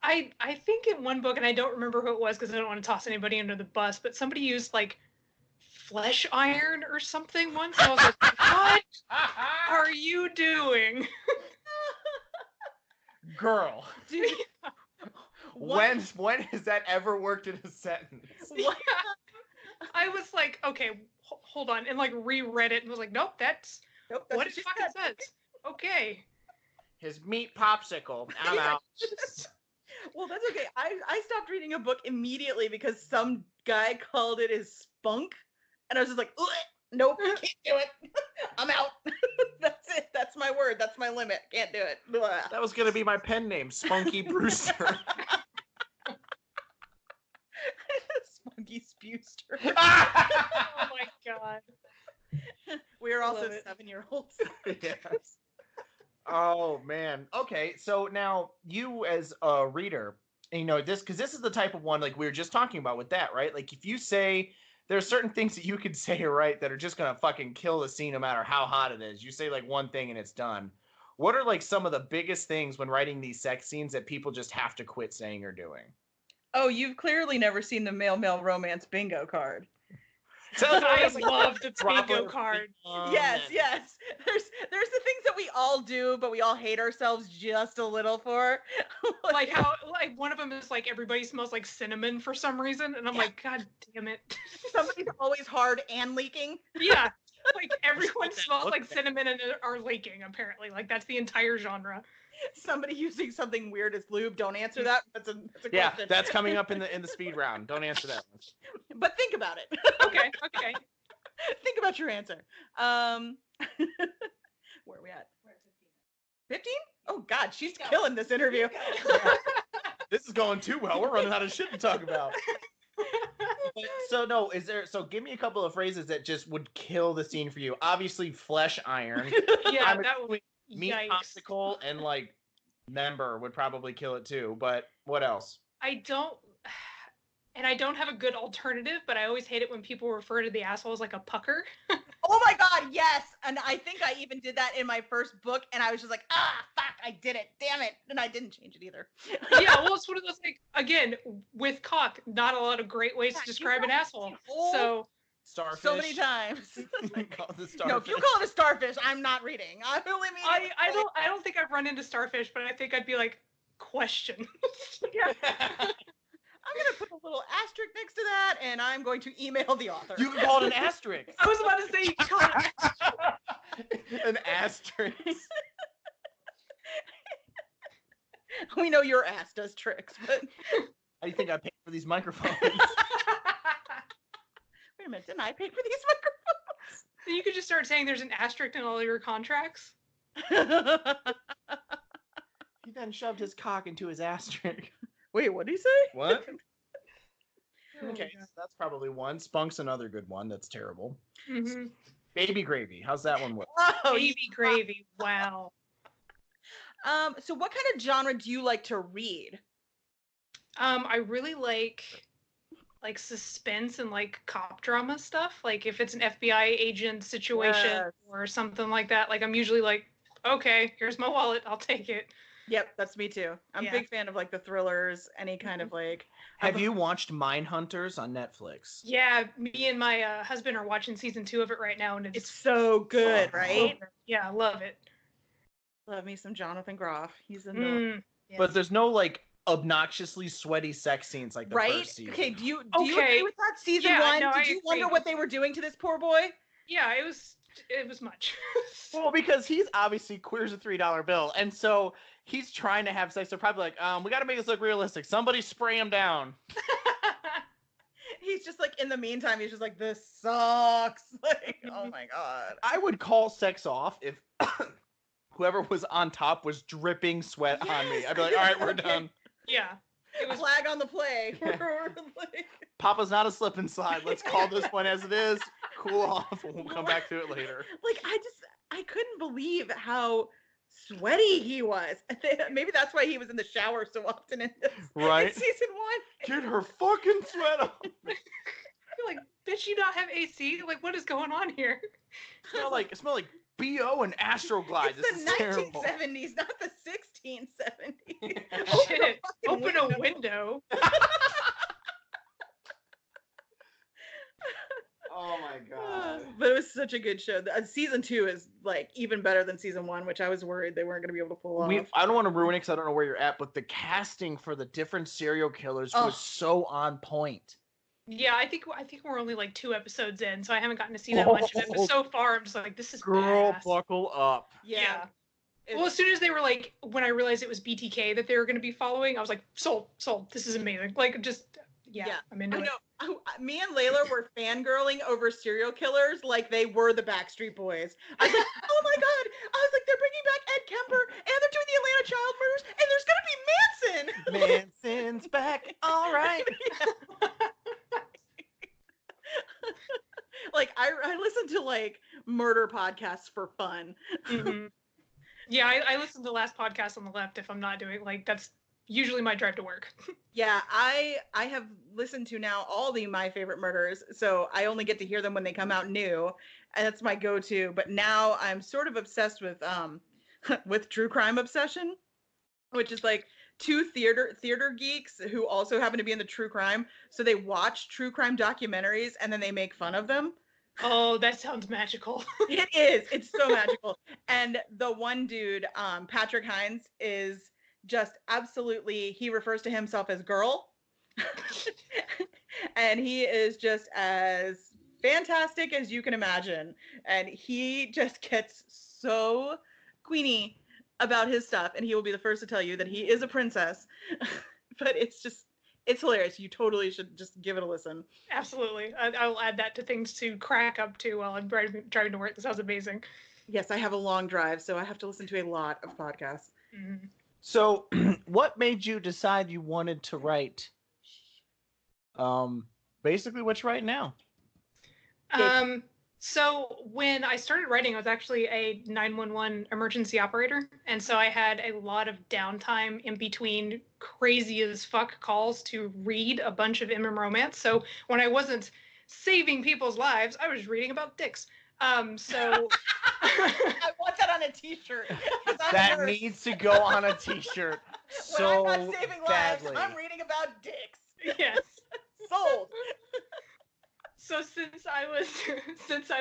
I think in one book, and I don't remember who it was because I don't want to toss anybody under the bus, but somebody used like flesh iron or something once. I was like, what are you doing? Girl, Dude, when has that ever worked in a sentence? what? I was like, okay, hold on, and like reread it and was like, nope, that's Nope, that's what it she fucking said. says. Okay. His meat popsicle. I'm out. Well, that's okay. I stopped reading a book immediately because some guy called it his spunk, and I was just like, "Ugh, nope, can't do it. I'm out. That's it. That's my word. That's my limit. Can't do it. Blah. That was gonna be my pen name, Spunky Brewster. Spunky Spewster. Oh my god. We are also Love it. 7-year-olds. Yes. Oh man. Okay, so now you as a reader, you know this because this is the type of one like we were just talking about with that, right? Like if you say there are certain things that you could say or write that are just gonna fucking kill the scene no matter how hot it is. You say like one thing and it's done. What are like some of the biggest things when writing these sex scenes that people just have to quit saying or doing? Oh, you've clearly never seen the male romance bingo card. I love the Drop bingo it. card. Yes. There's the things that we all do, but we all hate ourselves just a little for. Like how like one of them is like everybody smells like cinnamon for some reason, and I'm like, god damn it. Somebody's always hard and leaking. Yeah. Like everyone that smells look like bad. cinnamon and are leaking, apparently. Like that's the entire genre. Somebody using something weird as lube. Don't answer that. That's a Yeah, question. that's coming up in the speed round. Don't answer that one. But think about it. Okay, okay. Think about your answer. Where are we at? 15? Oh God, she's killing this interview. This is going too well. We're running out of shit to talk about. But, so no, give me a couple of phrases that just would kill the scene for you. Obviously, flesh iron, Yeah, I'm that was meat yikes. popsicle, and like member would probably kill it too. But what else? I don't have a good alternative, but I always hate it when people refer to the asshole as like a pucker. Oh my God, yes. And I think I even did that in my first book, and I was just like, fuck, I did it. Damn it. And I didn't change it either. Yeah, well, it's one of those like again with cock, not a lot of great ways to describe an asshole. So Starfish. So many times. Call it the No, if you starfish. call it a starfish, I'm not reading. I only mean I don't think I've run into starfish, but I think I'd be like, question. I'm gonna put a little asterisk next to that, and I'm going to email the author. You can call it an asterisk. I was about to say An asterisk. We know your ass does tricks, but How do you think I paid for these microphones? a minute, didn't I pay for these microphones? So you could just start saying there's an asterisk in all your contracts. He then shoved his cock into his asterisk. Wait, what did he say? What? Oh, Okay, God. so that's probably one. Spunk's another good one. That's terrible. Mhm. Baby gravy. How's that one work? Oh, Baby gravy. Wow. So what kind of genre do you like to read? I really like suspense and like cop drama stuff. Like if it's an FBI agent situation Yes. or something like that, like I'm usually like, okay, here's my wallet, I'll take it. Yep, that's me too. I'm a Yeah. big fan of like the thrillers, any kind of like. Have you watched Mindhunters on Netflix? Yeah, me and my husband are watching season 2 of it right now, and It's so good, Oh. right? Yeah, I love it. Love me some Jonathan Groff. He's in the Mm, yes. But there's no like obnoxiously sweaty sex scenes like the right. first season. Okay, do you agree Okay. with that? Season Yeah, one. no, Did I you wonder agree. what they were doing to this poor boy? Yeah, it was much. Well, because he's obviously queer as a $3 bill, and so he's trying to have sex. They're probably like, we got to make this look realistic. Somebody spray him down. He's just like in the meantime, he's just like, this sucks. Like, oh Mhm. my god. I would call sex off if whoever was on top was dripping sweat on me. Yes, I'd be like, all right, we're okay. done. Yeah, it was. Flag on the play. Yeah. Like- Papa's not a slip and slide. Let's call this one as it is. Cool off, and we'll come back to it later. Like I couldn't believe how sweaty he was. Maybe that's why he was in the shower so often in Right? season one. Get her fucking sweat off. You're like, bitch, you not have AC? Like, what is going on here? It smelled like BO and Astroglide. It's This the is terrible. 1970s, not the 1670s. Shit, fucking open a window. Oh my god. But it was such a good show. Season 2 is like even better than season 1, which I was worried they weren't going to be able to pull off. I don't want to ruin it because I don't know where you're at, but the casting for the different serial killers Oh. was so on point. Yeah, I think we're only like 2 episodes in, so I haven't gotten to see that much of it. But so far, I'm just like, this is Girl, badass. buckle up. Yeah. It's- Well, as soon as they were like, when I realized it was BTK that they were going to be following, I was like, sold. This is amazing. Like, just Yeah. I'm into I it. know. Me and Layla were fangirling over serial killers like they were the Backstreet Boys. I was like, oh my god! I was like, they're bringing back Ed Kemper, and they're doing the Atlanta child murders, and there's gonna be Manson. Manson's back. All right. Like I listen to like murder podcasts for fun. Mhm. Yeah, I listened to the last podcast on the left if I'm not doing, like, that's usually my drive to work. Yeah, I have listened to now all the My Favorite Murders, so I only get to hear them when they come out new, and that's my go-to. But now I'm sort of obsessed with with True Crime Obsession, which is like two theater geeks who also happen to be in the true crime, so they watch true crime documentaries and then they make fun of them. Oh, that sounds magical. It is. It's so magical. And the one dude, Patrick Hines, is just absolutely, he refers to himself as girl. And he is just as fantastic as you can imagine. And he just gets so queenie about his stuff. And he will be the first to tell you that he is a princess. But it's hilarious. You totally should just give it a listen. Absolutely. I'll add that to things to crack up to while I'm driving to work. This sounds amazing. Yes, I have a long drive, so I have to listen to a lot of podcasts. Mhm. So, what made you decide you wanted to write? Basically, what you write now. So when I started writing, I was actually a 911 emergency operator. And so I had a lot of downtime in between crazy as fuck calls to read a bunch of MM romance. So when I wasn't saving people's lives, I was reading about dicks. So I want that on a t-shirt. 'Cause I'm a That nurse. needs to go on a t-shirt so when I'm not saving badly. lives, I'm reading about dicks. yes. Sold. So since I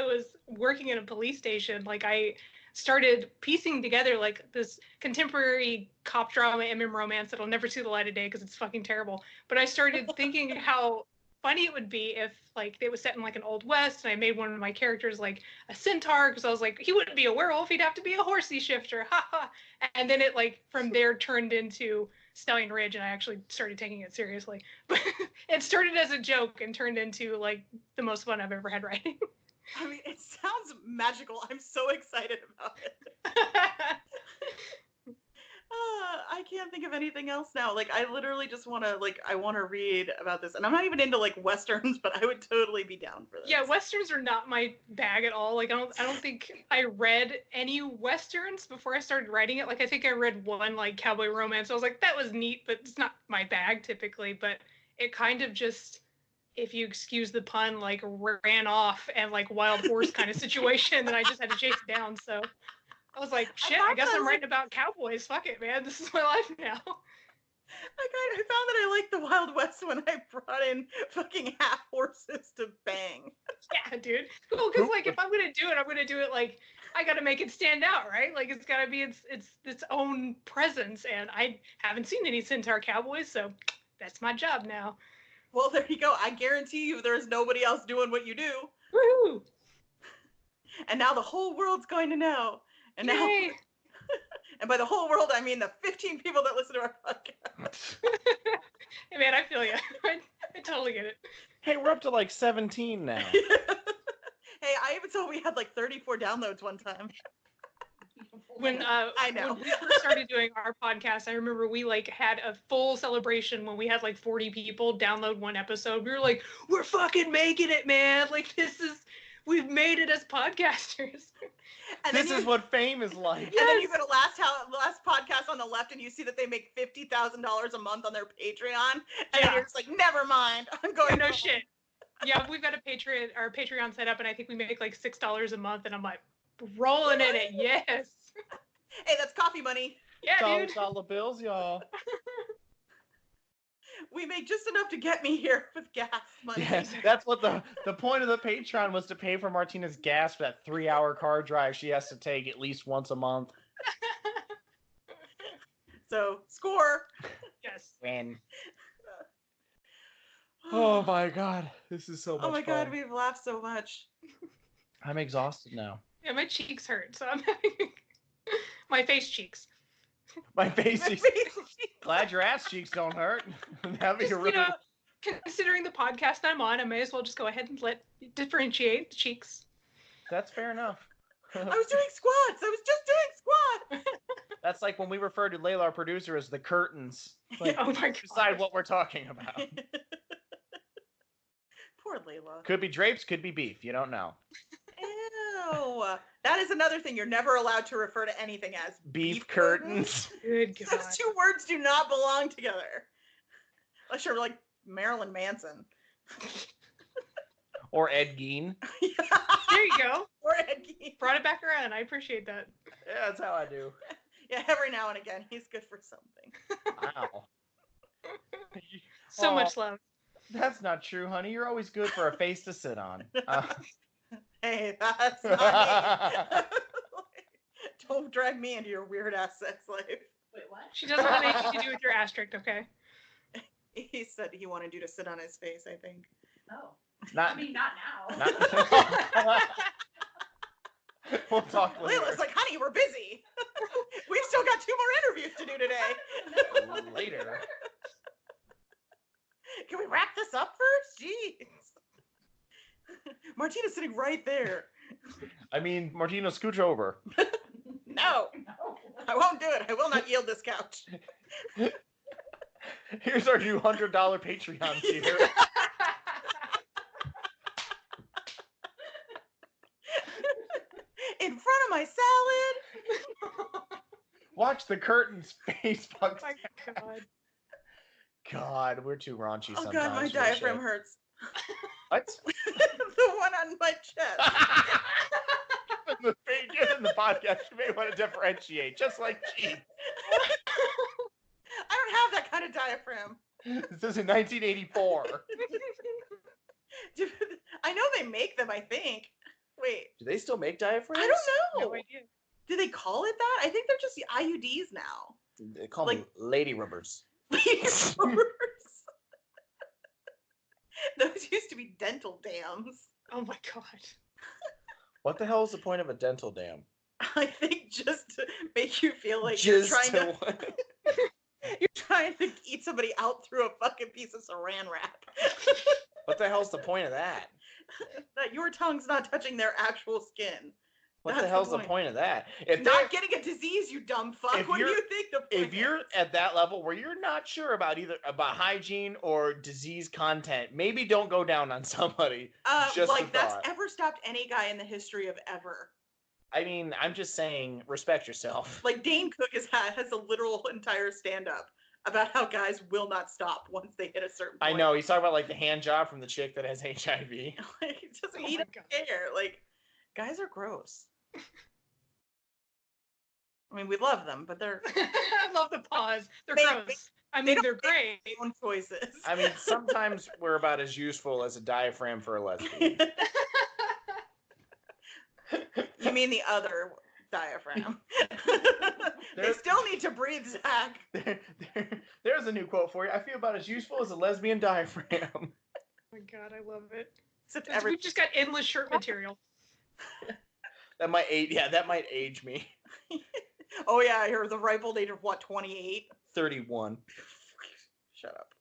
was working in a police station, like I started piecing together like this contemporary cop drama MM romance that'll never see the light of day because it's fucking terrible. But I started thinking how funny it would be if like they was set in like an old west and I made one of my characters like a centaur because I was like, he wouldn't be a werewolf, he'd have to be a horsey shifter, haha. And then it like from there turned into Stallion Ridge, and I actually started taking it seriously. But it started as a joke and turned into like the most fun I've ever had writing. I mean, it sounds magical. I'm so excited about it. I can't think of anything else now. Like, I literally just want to, like, I want to read about this. And I'm not even into, like, Westerns, but I would totally be down for this. Yeah, Westerns are not my bag at all. Like, I don't think I read any Westerns before I started writing it. Like, I think I read one, like, cowboy romance. I was like, that was neat, but it's not my bag typically. But it kind of just, if you excuse the pun, like, ran off and, like, wild horse kind of situation, and I just had to chase it down, so... I was like, shit, I guess I'm writing about cowboys. Fuck it, man. This is my life now. I found that I liked the Wild West when I brought in fucking half horses to bang. Yeah, dude. Well, because, like, if I'm going to do it, like, I got to make it stand out, right? Like, it's got to be its own presence. And I haven't seen any centaur cowboys, so that's my job now. Well, there you go. I guarantee you there's nobody else doing what you do. Woohoo! And now the whole world's going to know. And now, Yay! and by the whole world, I mean the 15 people that listen to our podcast. Hey, man, I feel you. I totally get it. Hey, we're up to like 17 now. Hey, I even saw we had like 34 downloads one time. When I know. when we first started doing our podcast, I remember we like had a full celebration when we had like 40 people download one episode. We were like, we're fucking making it, man. Like, we've made it as podcasters. And This is what fame is like. And then you go to last podcast on the left, and you see that they make $50,000 a month on their Patreon, and Yeah. you're just like, never mind, I'm going. No home. shit. Yeah, we've got our Patreon set up, and I think we make like $6 a month, and I'm like rolling in it. Yes. Hey, that's coffee money. Yeah, dude. Dollar bills, y'all. We made just enough to get me here with gas money. Yeah, that's what the point of the Patreon was, to pay for Martina's gas for that 3-hour car drive she has to take at least once a month. So, score. Yes. Win. Oh my god, this is so much Oh my god, fun. we've laughed so much. I'm exhausted now. Yeah, my cheeks hurt, so I'm having my face cheeks. My face is glad your ass cheeks don't hurt. That'd be Just, a really... considering the podcast I'm on, I may as well just go ahead and differentiate the cheeks. That's fair enough. I was doing squats. I was just doing squats. That's like when we refer to Layla, our producer, as the curtains. Like, Oh my god. decide what we're talking about. Poor Layla. Could be drapes, could be beef. You don't know. Ew. That is another thing. You're never allowed to refer to anything as Beef curtains. Good god. Those two words do not belong together. Unless you're like Marilyn Manson. Or Ed Gein. There you go. Or Ed Gein. Brought it back around. I appreciate that. Yeah, that's how I do. Yeah, every now and again, he's good for something. Wow. So Aw. much love. That's not true, honey. You're always good for a face to sit on. Hey, that's not me. Don't drag me into your weird ass sex life. Wait, what? She doesn't want anything to do with your asterisk, okay? He said he wanted you to sit on his face, I think. Oh. Not, I mean, not now. not We'll talk later. Layla's like, honey, we're busy. We've still got 2 more interviews to do today. Later. Can we wrap this up first? Jeez. Martina's sitting right there. I mean, Martina, scooch over. No, I won't do it. I will not yield this couch. Here's our new $100 Patreon tier. In front of my salad. Watch the curtains face. Oh my god. God, we're too raunchy Oh sometimes. god, my for this diaphragm shit. hurts. What? The one on my chest. In the podcast, you may want to differentiate, just like cheese. I don't have that kind of diaphragm. This is in 1984. I know they make them, I think. Wait, Do they still make diaphragms? I don't know. No idea. Do they call it that? I think they're just the IUDs now. They call Like- them lady rubbers. Those used to be dental dams. Oh my god. What the hell is the point of a dental dam? I think just to make you feel like Just you're trying to eat somebody out through a fucking piece of saran wrap. What the hell's the point of that? That your tongue's not touching their actual skin. What That's the hell's the point of that? If Not getting a disease, you dumb fuck. if What do you're- you think the point if you're at that level where you're not sure about hygiene or disease content, maybe don't go down on somebody. Just like a that's thought. ever stopped any guy in the history of ever. I mean, I'm just saying, respect yourself. Like Dane Cook has a literal entire stand up about how guys will not stop once they hit a certain point. I know he's talking about like the hand job from the chick that has HIV. Like, it doesn't Oh he my doesn't God. care. Like guys are gross. I mean, we love them, but they're I love the pause. They're They- gross. I mean, don't they're great. their own choices. I mean, sometimes we're about as useful as a diaphragm for a lesbian. You mean the other diaphragm? They There's- still need to breathe, Zach. There's a new quote for you. I feel about as useful as a lesbian diaphragm. Oh my god, I love it. Except We've just got endless shirt material. That might age. Yeah, that might age me. Oh yeah, I heard the ripe old age of what, 28? 31. Shut up.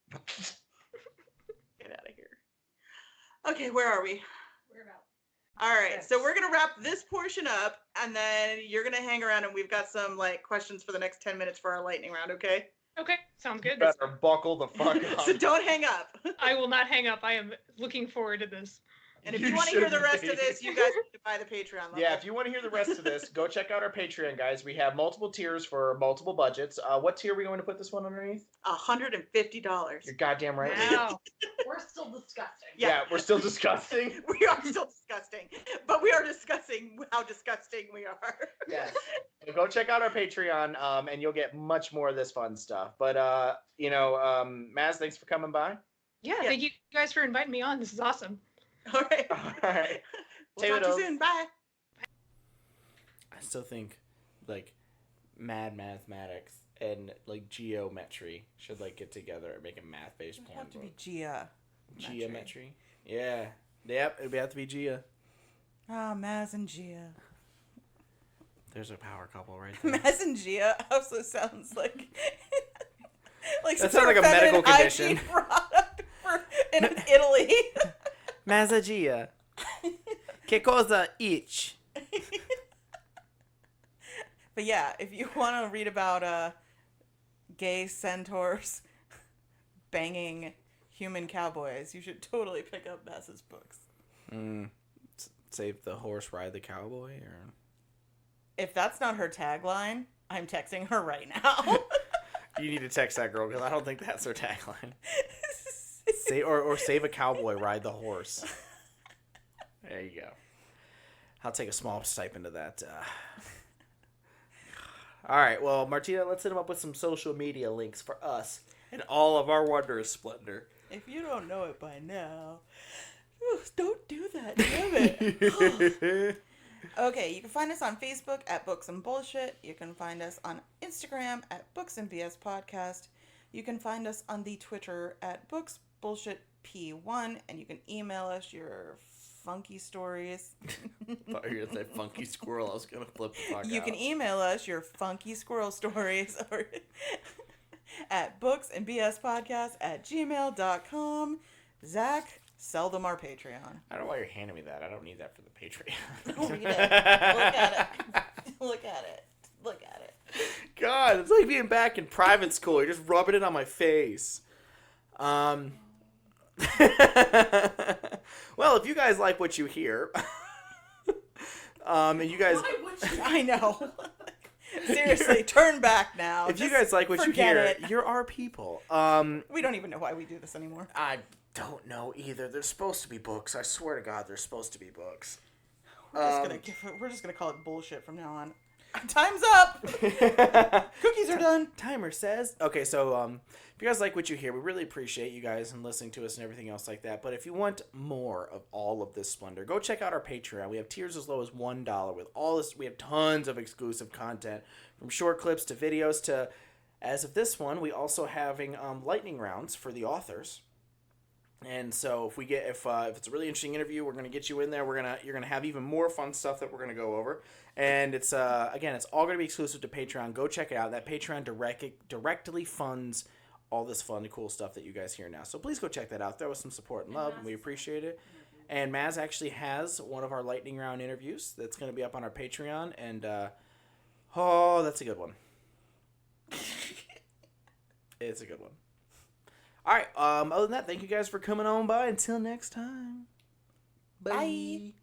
Get out of here. Okay, where are we? We're about. All right, so we're gonna wrap this portion up, and then you're gonna hang around, and we've got some like questions for the next 10 minutes for our lightning round. Okay? Okay, sounds good. Better buckle the fuck So up. don't hang up. I will not hang up. I am looking forward to this. And if You you want to hear the shouldn't rest be. of this, you guys need to buy the Patreon level. Yeah, if you want to hear the rest of this, go check out our Patreon, guys. We have multiple tiers for multiple budgets. What tier are we going to put this one underneath? $150. You're goddamn right. Wow. We're still disgusting. Yeah, we're still disgusting. We are still disgusting, but we are discussing how disgusting we are. Yes. So go check out our Patreon, and you'll get much more of this fun stuff. But Maz, thanks for coming by. Yeah, Yeah. thank you guys for inviting me on. This is awesome. All right. All right. We'll talk to you soon. Bye. I still think like Maz Maddox and like geometry should like get together and make a math based It'd porn have to be book. geometry. Yeah. Yep, it'd have to be Gia. Ah, Maz and Gia. There's a power couple right there. Maz and Gia also sounds like like That some sounds sort like of a medical feminine hygiene condition. product in Italy. Mazza Gia. Che cosa ich? But yeah, if you want to read about gay centaurs banging human cowboys, you should totally pick up Maz's books. Save the horse, ride the cowboy, or If that's not her tagline, I'm texting her right now. you need to text that girl because I don't think that's her tagline. Or save a cowboy, ride the horse. There you go. I'll take a small stipend of that. All right, well, Martina, let's hit him up with some social media links for us and all of our wondrous splendor. If you don't know it by now, don't do that, damn it. Okay, you can find us on Facebook at Books and Bullshit. You can find us on Instagram at Books and BS Podcast. You can find us on the Twitter at Books Bullshit P1, and you can email us your funky stories. I thought you were going to say funky squirrel. I was going to flip the fuck You out. can email us your funky squirrel stories or at booksandbspodcast@gmail.com. Zach, sell them our Patreon. I don't know why you're handing me that. I don't need that for the Patreon. Read it. Look at it. Look at it. Look at it. God, it's like being back in private school. You're just rubbing it on my face. Well, if you guys like what you hear, and you guys, Why would you? I know. Seriously, turn back now. if you Just guys like what you forget hear, it. you're our people. We don't even know why we do this anymore. I don't know either. There's supposed to be books. I swear to God, there's supposed to be books. We're just gonna call it bullshit from now on. Time's up. Cookies are done. Timer says. Okay, so if you guys like what you hear, we really appreciate you guys and listening to us and everything else like that. But if you want more of all of this splendor, go check out our Patreon. We have tiers as low as $1 with all this. We have tons of exclusive content, from short clips to videos to, as of this one, we also having lightning rounds for the authors. And so if it's a really interesting interview, we're gonna get you in there. You're gonna have even more fun stuff that we're gonna go over. And it's again, it's all gonna be exclusive to Patreon. Go check it out. That Patreon directly funds all this fun and cool stuff that you guys hear now. So please go check that out. Throw us some support and love, and we appreciate it. And Maz actually has one of our lightning round interviews that's gonna be up on our Patreon, and that's a good one. It's a good one. All right. Other than that, thank you guys for coming on by. Until next time. Bye.